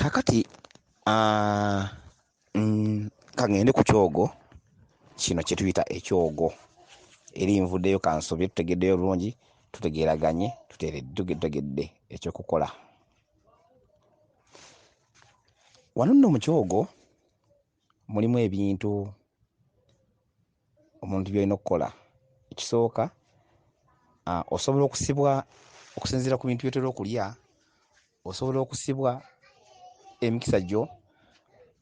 kakati kangende ku kyogo kino kye tuyita ekyogo eri nvuddeyo kansobye tutegeddeyo bulungi tutegeraganye tutegedde ekyokukola wano nno mu kyogo mulimu ebintu omuntu byolina okukola. Ekisooka osobola okusibwa okusinziira ku bintu byotera okulya, osobola okusibwa emikisa gyo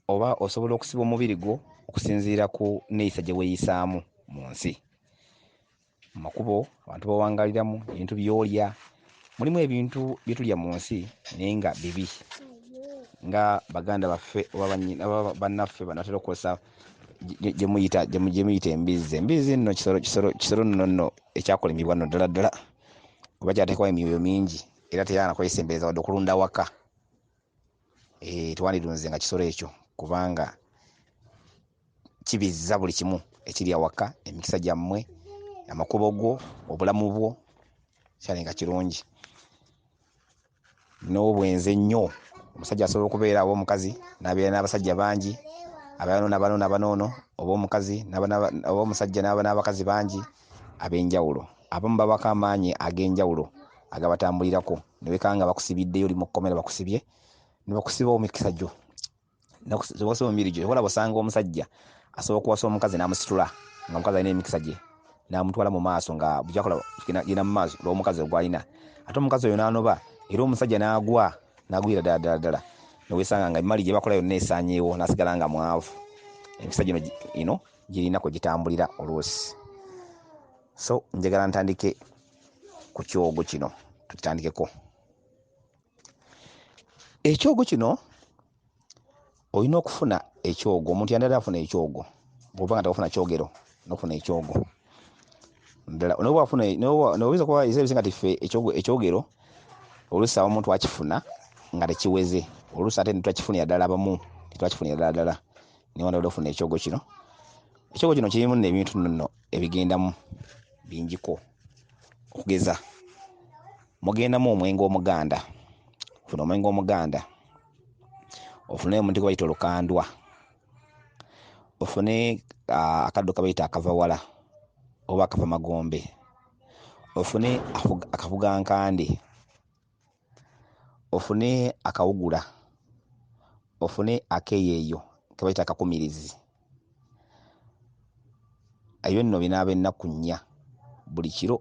oba osobola okusibwa omubiri gwo okusinziira ku neeyisa gye weeyisaamu mu nsi. Mu makubo abantu bawangaliramu ebintu by'olya, mulimu ebintu bye tulya mu nsi naye nga bibi, nga baganda baffe oba bannaffe banatera okukozesa gye muyita embizzi. Embizzi nno kisolo nno ekyakolimibwa nno ddala ddala kuba kyateekwayo emyoyo mingi era teyagala kwesembereza wadde okulunda waka. Twandirunze nga kisolo ekyo kubanga kibizza buli kimu ekiri awaka, emikisa gyammwe, amakubo go, obulamu bwo kyalinga kirungi. N'obwenzi ennyo, omusajja asobola okubeera awo omukazi n'abeera n'abasajja bangi abanoono oba omukazi oba omusajja n'abakazi bangi ab'enjawulo. Abamu babako amaanyi ag'enjawulo agabatambulirako ne beekanga nga bakusibiddeyo oli mu kkomera bakusibye ne bakusibawo mikisa gyo nebasiba omubiri gyo. Obola bw'osanga omusajja asobola okuwasa omukazi n'amusitula nga omukazi alina emikisa gye n'amutwala mu maaso nga bujakola genda mu maaso olw'omukazi ogwalina, ate omukazi oyo n'anoba era omusajja n'agwira ddala neweesanga nga emali gye bakola yonna esaanyeewo n'asigala nga mwavu. Emikisa gino girina kwe gitambulira oluusi. So njagala ntandike ku kyogo kino, tukitandikeko. Ekyogo kino olina okufuna ekyogo. Omuntu yandala afuna ekyogo bw'oba nga tewafuna kyogero n'okufuna ekyogo ddala. Nobuuza kuba ebisinga tiffe ekyogero oluusi omuntu akifuna nga tekiweze, oluusi ate netwakifunira ddala abamu tetwakifunira ddala niye wandala ofuna ekyogo kino. Ekyogo kino kirimu n'ebintu nno ebigendamu bingiko. Okugeza mugendamu omwenge omuganda, ofuna omwenge omuganda, ofune omuntu gwe bayita olukandwa, ofune akaddo ke bayita akavawala oba akavamagombe, ofune akavugankande, ofune akawugula, ofune akeeyeeyo ke bayita akakumirizi. Ebyo nno binaaba ennaku 4 buli kiro.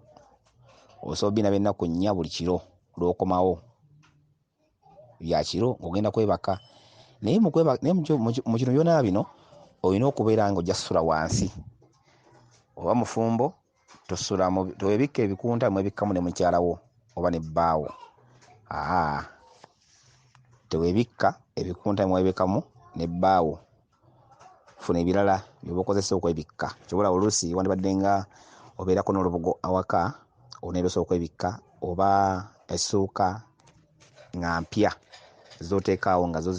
Osobola binaaba ennaku 4 buli kiro lw'okomawo bya kiro ng'ogenda kwebaka. Naye mu kino byonna bino olina okubeera nga ojja kusula wansi oba mufumbo, towebikka ebikunta mwebikkamu ne mukyalawo oba ne bbaawo. Tewebikka ebikunta mwebikamu ne bbaawo, funa ebirala byoba okozesa okwebikka. Kyobola oluusi wandibadde nga obeerako n'olubugo awaka oneerosa okwebikka oba essuuka nga mpya z'oteekaawo nga zo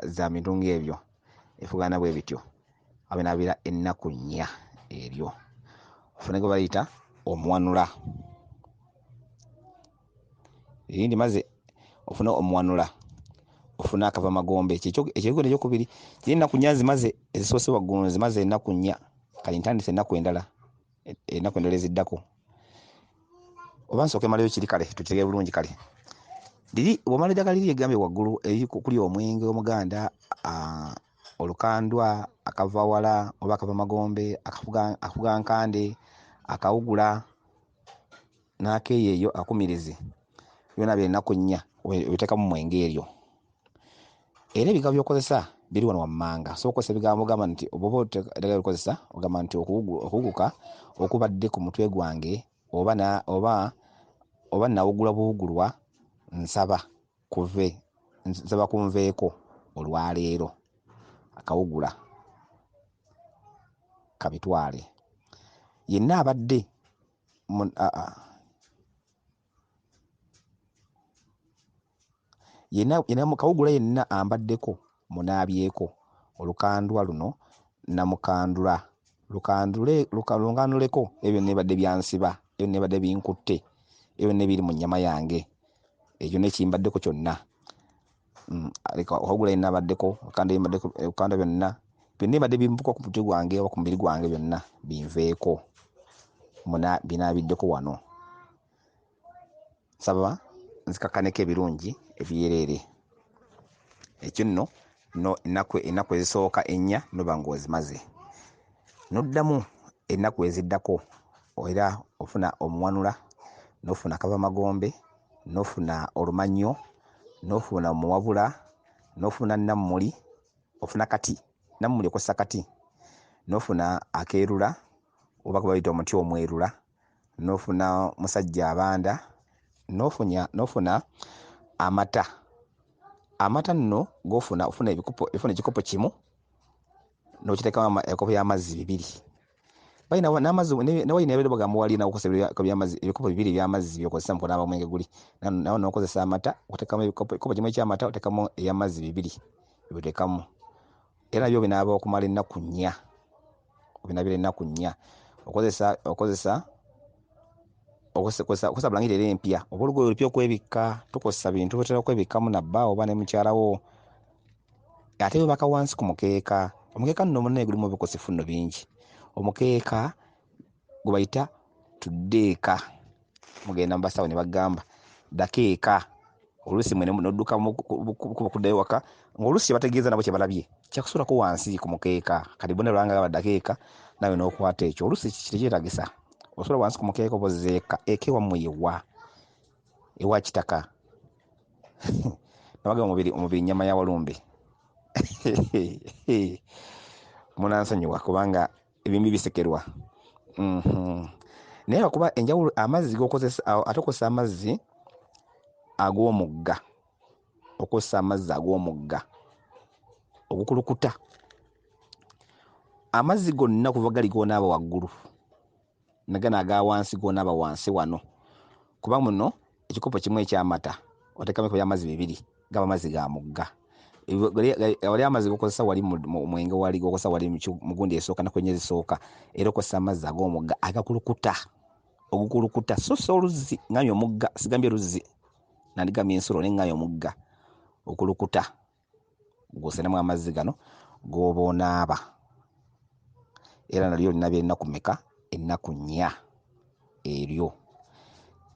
za bintu ng'ebyo efugana bwe bityo. Abinaabira ennaku 4 eryo. Ofune gwe bayita omuwanula. Erindi maze ofune omuwanula, ofune akavamagombe. Ekyogo ekyokubiri kiri ennaku 4 zimaze ezisoose waggulu zimaze ennaku 4. Kale ntandise ennaku endala eziddako. Oba nsooke maleyo kiri kale tukitegeere bulungi kale. Liri bw'omala eddagala liri egambye waggulu kuli omwenge omuganda, olukandwa, akavawala oba akavamagombe, akafugankande, akawugula n'akeeyeeyo akumirizi. Byonna bya ennaku 4 obiteekamu mwenge eryo. Era ebigambo by'okozesa biri wano wammanga. So okozesa ebigambo ogamba nti oba eddagala likozesa ogamba nti okuwuguka okubadde ku mutwe gwange oba nawugula buwugulwa nsaba kunveeko olwaleero. Akawugula kabitwale yenna abadde yenna kawugula yenna ambaddeko munaabyeko. Olukandwa luno namukandula lunkanduleko ebyo nebadde byansiba, ebyo nebadde binkutte, ebyo nebiri mu nnyama yange, ekyo nekimbaddeko kyonna. aleka ohogula inabaddeko okanda byonna mbadde bimbuka ku mutwe gwange oba ku mubiri gwange byonna binveeko binaabiddeko wano. Nsaba nzikakkaneko ebirungi ebiyereere. Ekyo nno ennaku ezisooka ennya noba ng'ozimaze. N'oddamu ennaku eziddako era ofuna omuwanula, n'ofuna akavamagombe, n'ofuna olumanyo, n'ofuna omuwabula, n'ofuna nammuli, ofuna kati nammuli okosa kati, n'ofuna akeerula oba kubayita omuti omwerula, n'ofuna musajja abanda, n'ofuna amata. Amata nno g'ofuna ofuna ekikopo kimu n'okiteekamu ebikopo by'amazzi 2. Nawalina ebyo bagamba wali nawe ebikopo 2 eby'amazzi byokozesa mu kunaaba omwenge guli. Nawe n'okozesa amata oteekamu ekikopo kimu eky'amata oteekamu ey'amazzi 2 byoteekamu. Era nabyo binaaba okumala ennaku 4. Obinaabira ennaku 4. Okozesa bulangiti era empya. Oba olugoye olupya okwebikka, tukozesa bintu byotera okwebikkamu na bba oba ne mukyala wo. Ate bebaka wansi ku mukeeka. Omukeeka nno munne gulimu ebikosifu nno bingi. Omukeeka gwe bayita tuddeeka. Mugenda mu basawo ne bagamba dakeeka. Oluusi mwe n'odduka kuddayo waka ng'oluusi bategeeza nabo kye balabye. Kyakusulako wansi ku mukeeka. Kati bonna lwanga dakeeka nawe n'okwata ekyo. Oluusi tekyetagisa. Osula wansi ku mukeeka obozeeka eka ewammwe ewa kitaka. Nabagamba omubiri nnyama ya walumbe. Munansonyiwa kubanga ebimbi bisekerwa. Naye lwakuba enjawulo amazzi g'okozesa ate okozesa amazzi ag'omugga. Okozesa amazzi ag'omugga ogukulukuta. Amazzi gonna kuva gali goonaaba waggulu nagana aga wansi goonaaba wansi wano. Kuba muno ekikopo kimu eky'amata oteekamu ebikopo by'amazzi 2 gaba amazzi ga mugga. Wali amazzi gokozesa wali mu mwenge wali gokozesa wali mu gundi esooka naku ennya ezisooka era okozesa amazzi ag'omugga agakulukuta. Ogukulukuta so oluzzi ngambye omugga sigambye luzzi nandigambye ensulo neŋŋambye omugga okulukuta gw'osenemu amazzi gano g'oba onaaba. Era nalyo olinaaba ennaku mmeka? Ennaku 4 eryo.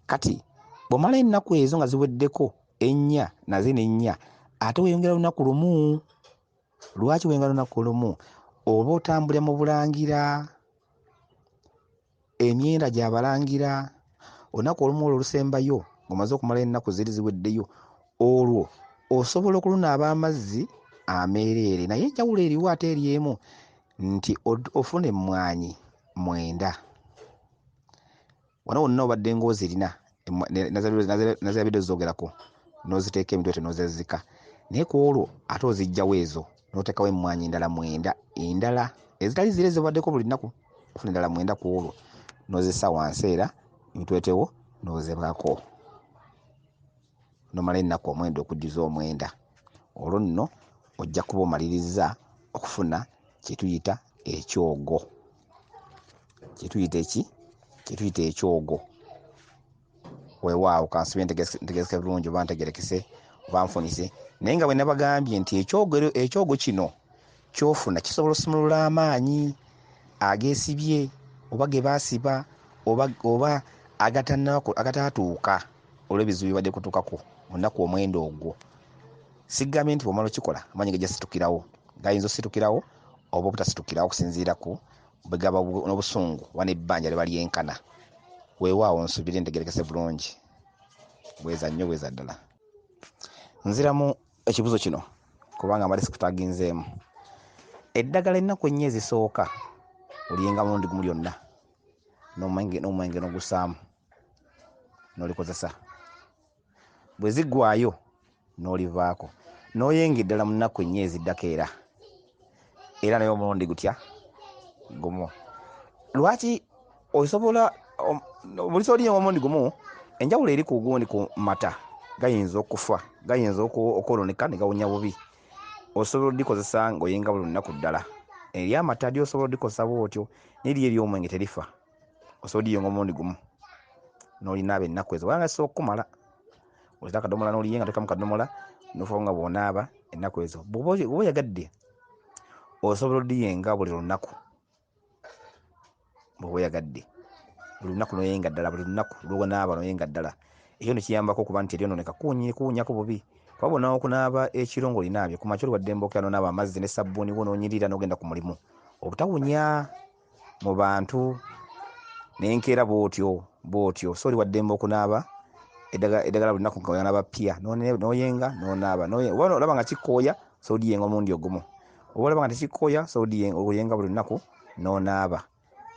Kati bw'omala ennaku ezo nga ziweddeko ennya nazo n'ennya ate weyongera lunaku lumu. Lwaki weyongera lunaku lumu? Oba otambulira mu bulangira, emyenda gy'abalangira, olunaku olumu olwo olusembayo ng'omaze okumala ennaku ziri ziweddeyo, olwo osobola okulunaaba amazzi ameereere. Naye enjawulo eriwo ate eri emu nti ofuna emmwanyi 9. Wano wonna obadde ng'ozirina nazirabidde zoogerako n'oziteeka emitwetwe n'ozezzika. Naye ku olwo ate ozijjawo ezo n'oteekawo emmwanyi endala 9 endala ezitali zire zibaddeko buli nnaku. Ofuna endala 9 ku olwo n'ozissa wansi era emitwetewo n'ozebwako. Nomala ennaku omwenda okujjuza omwenda. Olwo nno ojja kuba omalirizza okufuna kye tuyita ekyogo. Kye tuyita eki? Kye tuyita ekyogo. Weewaawo kansubye ntegezeke bulungi oba ntegerekese oba nfunise. Naye nga bwe nabagambye nti ekyogo kino ky'ofuna kisobola osumulula amaanyi ageesibye oba ge baasiba oba agataatuuka olw'ebizibu bibadde kutuukako mu nnaku omwenda ogwo. Sigambye nti bw'omala okikola amaanyi gajja situkirawo. Gayinza ositukirawo oba obutasitukirawo okusinziira ku bwe gaba n'obusungu oba n'ebbanja lye balyenkana. Weewaawo nsubire ntegerekese bulungi. Bweza nnyo bweza ddala. Nziramu ekibuzo kino kubanga mbadde sikutaaginzeemu. Eddagala ennaku 4 ezisooka olyenga mulundi gumu lyonna n'omwenge n'ogusaamu n'olikozesa. Bwe ziggwaayo n'olivaako n'oyenga eddala mu nnaku 4 eziddako era naye omulundi gutya gumu. Lwaki osobola buli sooliyenga omulundi gumu enjawulo eri ku gundi ku mata gayinza okufa, gayinza okwoloneka ne gawunya bubi. Osobola odikozesa ng'oyenga buli lunaku ddala. Ery'amata ly'osobola odikozesa bw'otyo n'eryo ery'omwenge terifa. Osobola odiyenga omulundi gumu n'olinaaba ennaku ezo wanga zisobola okukumala. ozita akadomola n'oliyenga toka mu kadomola nofuuka nga bw'onaaba ennaku ezo. Bw'oba oyagadde osobola odiyenga buli lunaku bw'oba oyagadde, buli lunaku noyenga ddala, buli lunaku lwonaaba noyenga ddala. Ekyo nekiyambako okuba nti eryononeka kuwunyako bubi. Kuba bw'onaaba okunaaba ekiro ng'olinaabye ku makya oli waddembe okya n'onaaba amazzi ne sabbuuni wo n'onyirira n'ogenda ku mulimu, obutawunya mu bantu n'enkeera bw'otyo. So oli waddembe okunaaba eddagala buli lunaku ng'onaaba ppya n'oyenga n'onaaba. Oba olaba nga kikkooya so odiyenga omulundi ogumu, oba olaba nga tekikkooya so oyenga buli lunaku n'onaaba,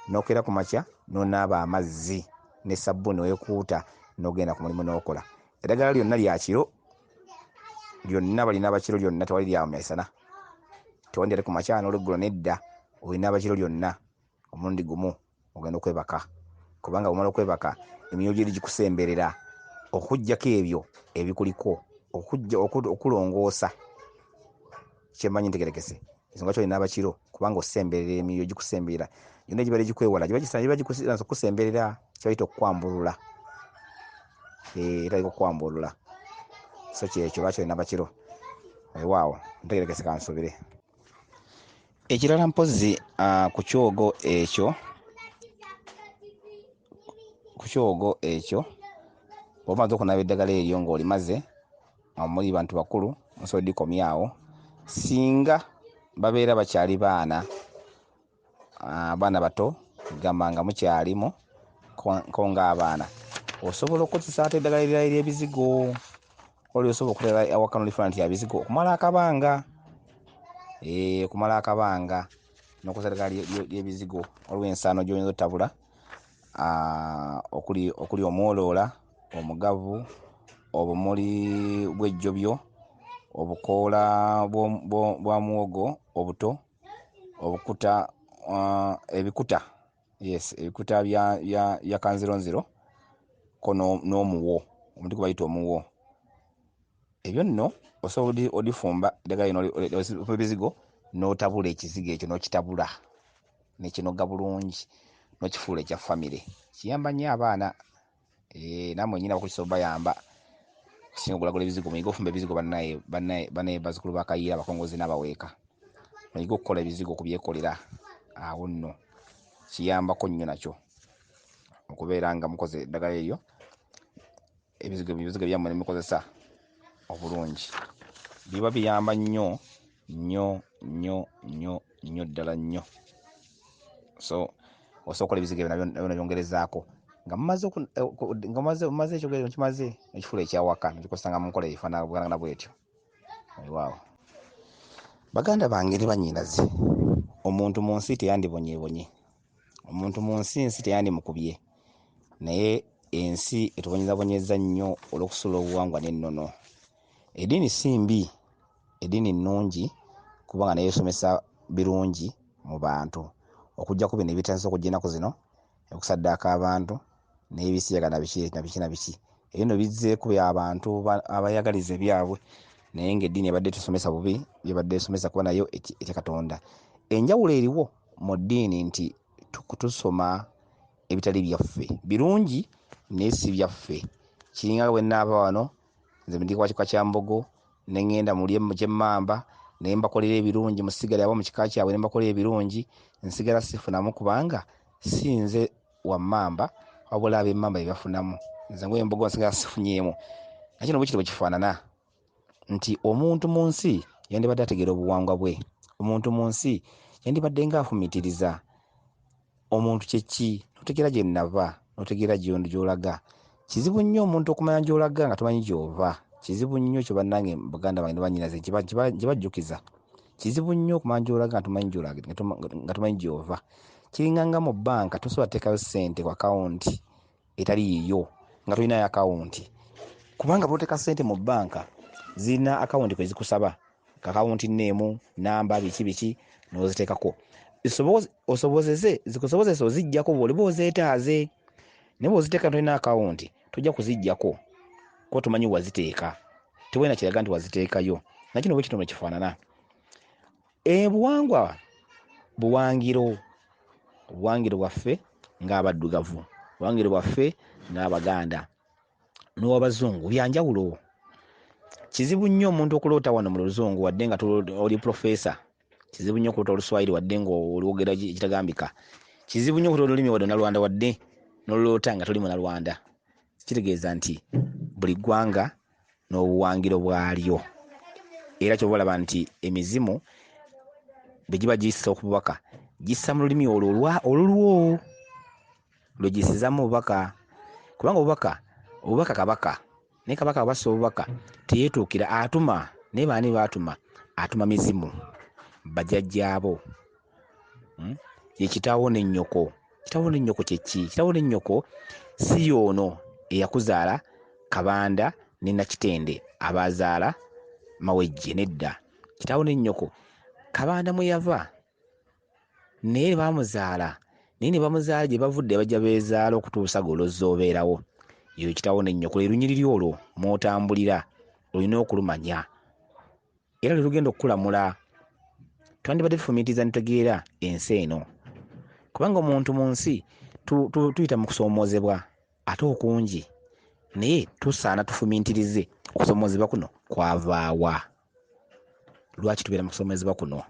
n'okeera ku makya n'onaaba amazzi ne sabbuuni weekuuta n'ogenda ku mulimu n'okola. Eddagala lyonna lya kiro, lyonna balinaaba kiro lyonna, tewali lya misana. Tewali lyali ku makya n'olweggulo nedda, olinaaba kiro lyonna omulundi gumu ogenda okwebaka. Kubanga bw'omala okwebaka emyoyo giri gikusemberera okuggyako ebyo ebikuliko, okulongoosa. Kyemmanyi ntegerekese ensonga ki olinaaba kiro, kubanga osemberera, emyoyo gikusemberera, yonna gibadde gikwewala giba gikusanza okusemberera, kibayita okukwambulula. Era okukwambulula. So kyekyo lwaki olinaaba kiro. Waawo ntegerekese kansubire. Ekirala mpozzi ku kyogo ekyo bw'omaze okunaaba eddagala eryo ng'olimaze, muli bantu bakulu musobola dikomyawo. Singa babeera bakyali baana bato, gamba nga mukyalimu ko ng'abaana, osobola okukozesa ate eddagala erirala ery'ebizigo. Oli osobola okuteera awaka n'olifuna nti yabizigo okumala akabanga n'okozesa eddagala ly'ebizigo. Waliwo ensaano gy'oyinza otabula okuli omwoloola, omugavu, obumuli bw'ejjobyo, obukoola bwa muwogo obuto, ebikuta bya kanzironziro ko n'omuwo, omuti gwe bayita omuwo. Ebyo nno osobola odifumba eddagala lino ebizigo n'otabula ekizigo ekyo n'okitabula nekinoga bulungi n'okifuula ekya famire. Kiyamba nnyo abaana, nammwe nnyina bakukisobola bayamba. Singa ogulagula ebizigo muyiga ofumba ebizigo bannaye bazzukulu ba Kayiira, Abakongozi n'Abaweeka, muyiga okukola ebizigo okubyekolera. Awo nno kiyambako nnyo nakyo okubeera nga mukoze eddagala eryo, ebizigo byammwe ne mukozesa obulungi. Biba biyamba nnyo ddala nnyo. So osobola okukola ebizigo ebyo nabyo byongerezaako nga mumaze ekyogero nkimaze ekifuula ekyawaka nekikozesa nga munkola efaanana bwetyo. Waawo baganda bange ne bannyinaze, omuntu mu nsi teyandibonyeebonye, omuntu mu nsi teyandimukubye, naye ensi etubonyezabonyeza nnyo olw'okusula obuwangwa n'ennono. Eddiini si mbi, eddiini nnungi kubanga naye esomesa birungi mu bantu, okuggyako bino ebitandise okujja ennaku zino, okusaddaaka abantu n'ebisiyaga na biki. Ebyo nno bizzeeko abantu abayagaliza ebyabwe, naye ng'eddiini ebadde tusomesa bubi, byebadde esomesa kuba nayo etya Katonda. Enjawulo eriwo mu ddiini nti tusoma ebitali byaffe, birungi naye si byaffe. Kiringa bwe nnaaba wano nze ndi kwa kika kya Mbogo ne ŋŋenda mulye mu ky'Emmamba ne mbakolera ebirungi, musigale abo mu kika kyabwe ne mbakolera ebirungi, nsigala sifunamu kubanga si nze wa Mmamba wabula ab'Emmamba bye bafunamu, nze ng'Embogo nsigala sifunyeemu. Nakino bwe kityo bwe kifaanana nti omuntu mu nsi yandibadde ategeera obuwangwa bwe, omuntu mu nsi yandibadde ng'afumiitiriza omuntu kye ki, notegeera gye nnava, notegeera gy'olaga. Kizibu nnyo omuntu okumanya gy'olaga nga tomanyi gy'ova. Kizibu nnyo kyo bannange baganda bange ne bannyinaze gye bajjukiza. Kizibu nnyo okumanya gy'olaga nga tomanyi gy'ova. Kiringanga mu bbanka tosobola teekayo ssente ku akawunti etali yiyo nga tolinayo akawunti, kubanga bw'oteeka ssente mu bbanka zirina akawunti kwe zikusaba, akawunti nneemu, namba, biki n'oziteekako. Zikusobozese oziggyako bw'oliba ozeetaaze, naye bw'oziteeka tolina akawunti tojja kuziggyako kuba tomanyi waziteeka, tewalina kiraga nti waziteekayo. Nakino bwe kityo bwe kifaanana. Buwangwa buwangiro bwaffe ng'abaddugavu, buwangiro bwaffe ng'Abaganda. n'owabazungu byanjawulo. Kizibu nnyo omuntu okuloota wano mu luzungu wadde nga oli profesa. Kizibu nnyo okuloota oluswayiri wadde nga olwogera kitagambika. Kizibu nnyo okuloota olulimi wadde Nalwanda wadde n'oloota nga toli Munalwanda. Kitegeeza nti buli ggwanga n'obuwangiro bwalyo. Era ky'oba olaba nti emizimu bwe giba giyisa okububaka gissa mu lulimi olulwo lwe gisizamu obubaka. Kubanga obubaka kabaka. Naye kabaka abassa obubaka teyeetuukira atuma. Naye baani baatuma? Atuma mizimu. Bajjajjaabo. Ye kitaawo ne nnyoko. Kitaawo ne nnyoko kye ki? Kitaawo ne nnyoko si y'ono eyakuzaala Kabanda ne Nakitende abazaala Mawejje, nedda. Kitaawo ne nnyoko Kabanda mwe yava naye baamuzaala. Naye ne bamuzaala gye bavudde bajja beezaala okutuusa golozza obeerawo. Yo kitaawo ne nnyoko lwe lunyiriri olwo mw'otambulira olina okulumanya. Era lwe lugenda okukulamula. Twandibadde tufumiitiriza ne tutegeera ensi eno. Kubanga omuntu mu nsi tuyita mu kusoomoozebwa ate okungi. Naye tusaana tufumiitirize okusoomoozebwa kuno kwavaawa. Lwaki tubeera mu kusoomoozebwa kuno?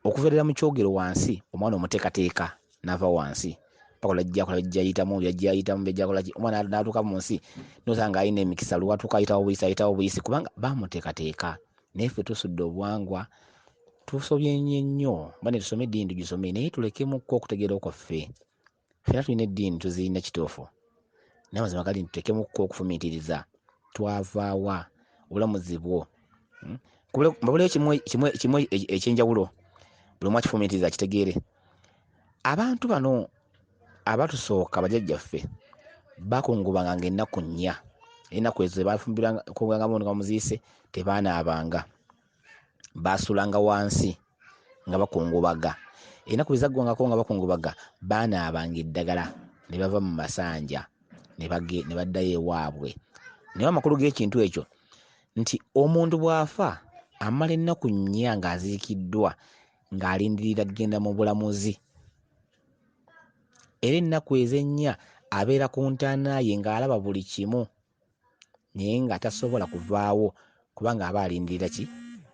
Okuveerera mu kyogero wansi omwana omuteekateeka n'ava wansi. Pakola jja ayitamu bejjakola ki omwana n'atuuka mu nsi n'osanga alina emikisa lwatuuka ayitawo buyisi kubanga baamuteekateeka. Naye ffe tusudde obuwangwa tusobye nnyo. Bane tusome eddiini tugisome naye tulekemukko okutegeera kwaffe. Ffenna tulina eddiini tuzirina kituufu. Naye amazima gali tutekemukko okufumiitiriza. Twavaawa obulamuzi bwo. Mbabuleyo kimu ekyenjawulo buli omu akifumiitiriza akitegeere. Abantu bano abatusooka bajjajjaffe bakungubanga ng'ennaku 4. Ennaku ezo baafumbiranga kubanga nga muziise tebaanaabanga. Baasulanga wansi nga bakungubaga. Ennaku bwe zaggwangako nga bakungubaga baanaabanga eddagala ne bava mu masanja ne baddayo ewaabwe. Naye amakulu g'ekintu ekyo nti omuntu bw'afa amala ennaku 4 ng'aziikiddwa ng'alindirira kugenda mu bulamuzi. Era ennaku ezo 4 abeera ku ntaana ye ng'alaba buli kimu naye nga tasobola kuvaawo kubanga aba alindirira ki?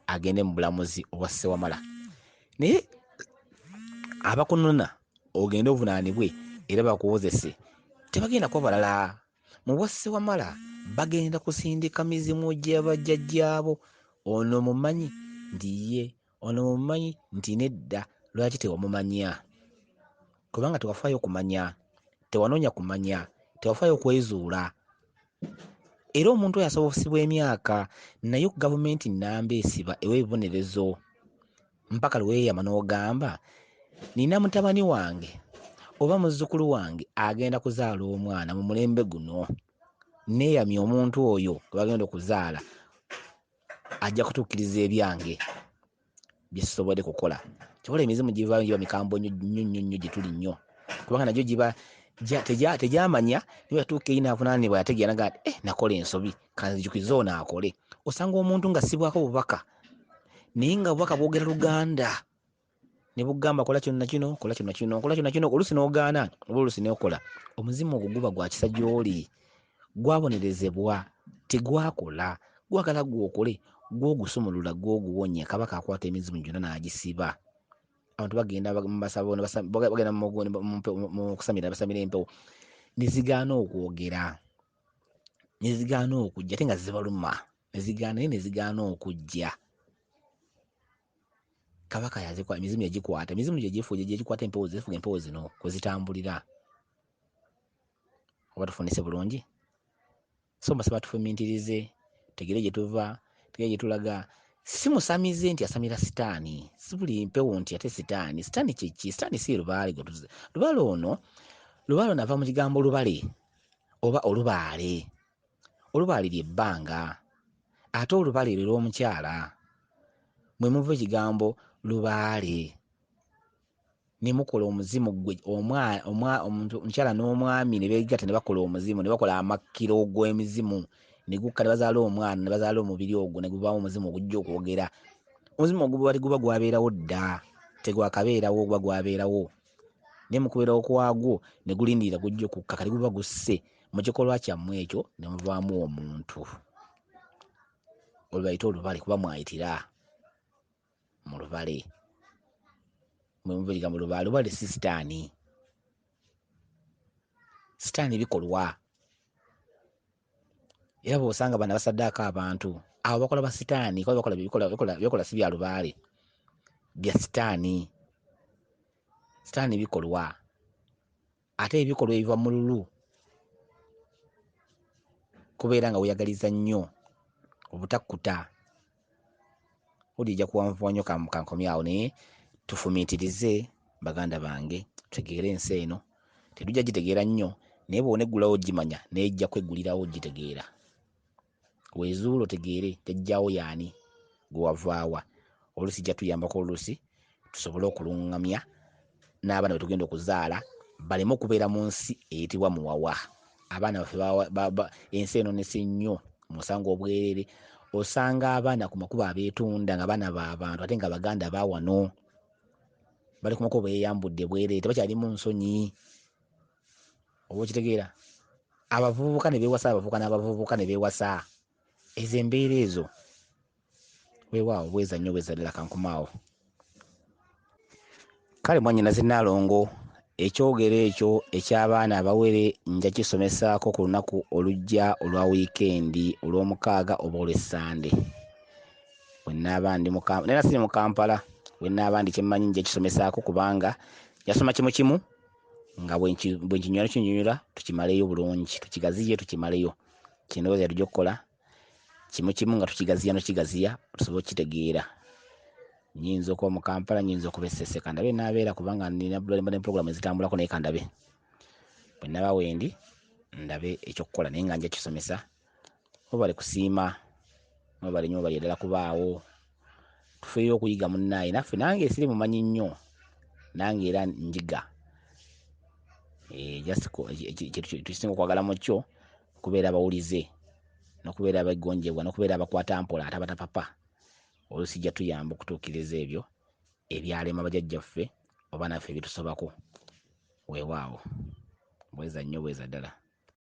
Agende mu bulamuzi obwa ssewamala. Naye abakunona ogende obuvunaanibwe era bakuwozese tebagenda kuba balala. Mu bwa ssewamala bagenda kusindika mizimu gy'abajjajjaabo. Ono mumanyi nti ye, ono mumanyi nti nedda. Lwaki tewamumanya? Kubanga tewafaayo kumanya, tewanoonya kumanya, tewafaayo kwezuula. Era omuntu oyo asobosibwa emyaka naye ku gavumenti nnamba esiba ewa ebibonerezo mpaka lweyeeyama n'ogamba nina mutabani wange oba muzzukulu wange agenda kuzaala omwana mu mulembe guno. Neeyamya omuntu oyo gwe bagenda okuzaala ajja kutuukiriza ebyange bye sisobodde kukola. Kyobola emizimu givaayo giba mikambo nnyo gye tuli nnyo kubanga nagyo giba tegyamanya niwe yatuuka eyinaavunaanibwa yategeera naga nakola ensobi kanzijukize ono akole. Osanga omuntu nga ssibwako bubaka naye nga bubaka bwogera Luganda ne bugamba kola kino nakino, kola kino nakino, kola kino nakino, oluusi n'ogaana oba oluusi n'okola. Omuzimu ogwo guba gwa kisa gy'oli, gwabonerezebwa tegwakola. Gwagala gw'okole gw'ogusumulula gw'oguwonya. Kabaka akwata emizimu gyonna n'agisiba. Abantu bagenda bagenda mu kusamira basamira empewo ne zigaana okwogera, ne zigaana okujja ate nga zibaluma, ne zigaana okujja. Kabaka yazikwa emizimu yagikwata. Emizimu gye gikwata empewo zifuga empewo zino kwe zitambulira. Oba tufunise bulungi? So mbasaba tufumiitirize tegere gye tuva, tegere gye tulaga. Si musamize nti asamira sitaani. Si buli mpewo nti ate sitaani. Sitaani kye ki? Sitaani si lubaale. Lubaale ono ava mu kigambo lubale oba olubaale. Olubaale ly'ebbanga. Ate olubaale lwe lw'omukyala. Mwe muva ekigambo lubaale. Ne mukola omuzimu gwe omukyala n'omwami ne beegatta ne bakola omuzimu ne bakola amakiro gw'emizimu ne gukka ne bazaala omwana ne bazaala omubiri ogwo ne guvaamu omuzimu ogujja okwogera. Omuzimu ogwo guba gwabeerawo dda tegwakabeerawo guba gwabeerawo. Naye mu kubeerawo kwagwo ne gulindirira gujja okukka kati guba gusse mu kikolwa kyammwe ekyo ne muvaamu omuntu olubayita olubale kuba mwayitira mu lubale mwe muviriga mu lubale si sitaani bikolwa era bw'osanga bana basaddaako abantu abo bakola ba sitaani kuba bikola si bya lubaale bya sitaani bikolwa ate ebikolwa ebiva mu lulu kubeera nga weyagaliza nnyo obutakkuta ojja kuwanvuwa nnyo kankomye awo naye tufumiitirize baganda bange tutegeere ensi eno tetujja gitegeera nnyo naye bw'oneggulawo gimanya nejja kweggulirawo gitegeera weezuula otegeere jajjaawo yaani gwe wavaawa oluusi jja tuyambako oluusi tusobole okuluŋŋamya n'abaana bwe tugenda okuzaala baleme okubeera mu nsi eyitibwa muwawa abaana baffe ensi eno nesi nnyo musango obwereere osanga abaana ku makubo abeetunda nga baana b'abantu ate nga baganda baawano bali ku makubo beeyambudde bwereere tebakyali mu nsonyi oba okitegeera abavubuka ne beewasa ne beewasa ezo embeera ezo weewaawo bweza nnyo bweza ddala kankumaawo kale mwannyinaze Nnaalongo ekyogero ekyo eky'abaana abawere nja kisomesaako ku lunaku olujja olwa wiikendi olw'omukaaga oba olw'essande wennaaba ndi naye siri mu Kampala wennaaba ndi kyemmanyi nja kisomesaako kubanga yasoma kimu nga bwe nkinyonyola tukimaleyo bulungi tukigaziye tukimaleyo kindowooza tujja okukola kimu nga tukigaziya tusobole okukitegeera nyinza okuba mu Kampala nyinza okuba Essese kandabe naabeera kubanga nina pulogulaamu ezitambulako naye kandabe bwe nnaba wendi ndabe ekyokukola naye nga nja kisomesa mwebale kusiima mwebale nnyo bali ddala kubaawo tufeeyo okuyiga munnaaye naffe nange esiri mumanyi nnyo nange era njiga tukisinga okwagala mu kyo kubeera abawulize n'okubeera abegonjebwa n'okubeera abakwata mpola ate abatapapa oluusi jja tuyamba okutuukiriza ebyo ebyalema bajjajjaffe oba naffe bitusobako weewaawo bweza nnyo bweza ddala